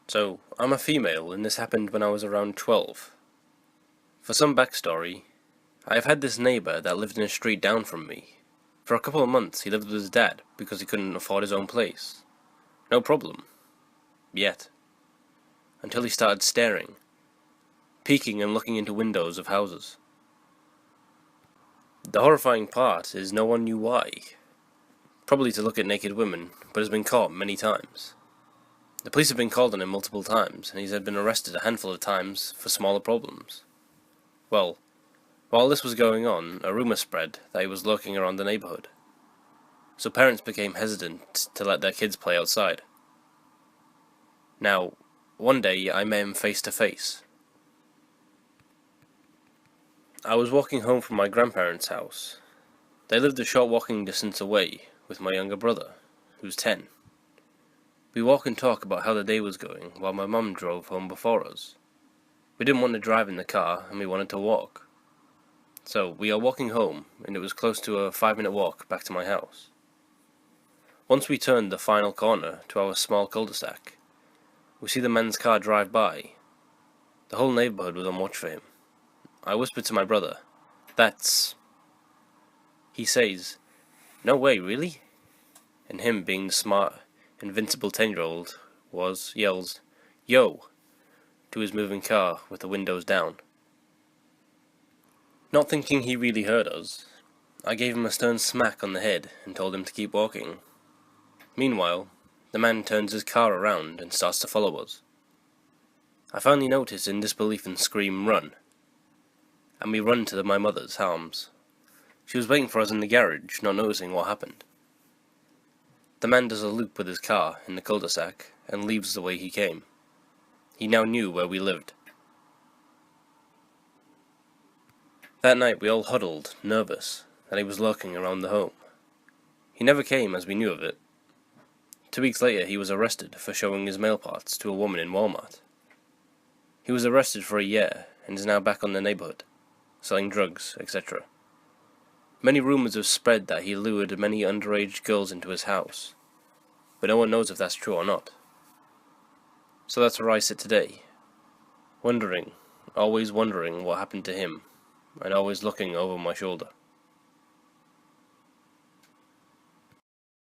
So, I'm a female, and this happened when I was around 12. For some backstory, I have had this neighbour that lived in a street down from me. For a couple of months, he lived with his dad because he couldn't afford his own place. No problem. Yet. Until he started staring, peeking and looking into windows of houses. The horrifying part is no one knew why. Probably to look at naked women, but has been caught many times. The police have been called on him multiple times, and he's had been arrested a handful of times for smaller problems. Well, while this was going on, a rumour spread that he was lurking around the neighbourhood. So parents became hesitant to let their kids play outside. Now, one day I met him face to face. I was walking home from my grandparents' house. They lived a short walking distance away with my younger brother, who's 10. We walk and talk about how the day was going while my mum drove home before us. We didn't want to drive in the car and we wanted to walk. So we are walking home and it was close to a 5-minute walk back to my house. Once we turned the final corner to our small cul-de-sac, we see the man's car drive by. The whole neighbourhood was on watch for him. I whispered to my brother, "That's..." He says, "No way, really?" And him, being the smart, invincible 10-year-old, yells, "Yo!" to his moving car with the windows down. Not thinking he really heard us, I gave him a stern smack on the head and told him to keep walking. Meanwhile, the man turns his car around and starts to follow us. I finally notice in disbelief and scream, "Run!" And we run to my mother's arms. She was waiting for us in the garage, not noticing what happened. The man does a loop with his car in the cul-de-sac and leaves the way he came. He now knew where we lived. That night we all huddled, nervous, that he was lurking around the home. He never came as we knew of it. 2 weeks later he was arrested for showing his male parts to a woman in Walmart. He was arrested for a year and is now back on the neighborhood, selling drugs, etc. Many rumors have spread that he lured many underage girls into his house, but no one knows if that's true or not. So that's where I sit today, wondering, always wondering what happened to him, and always looking over my shoulder.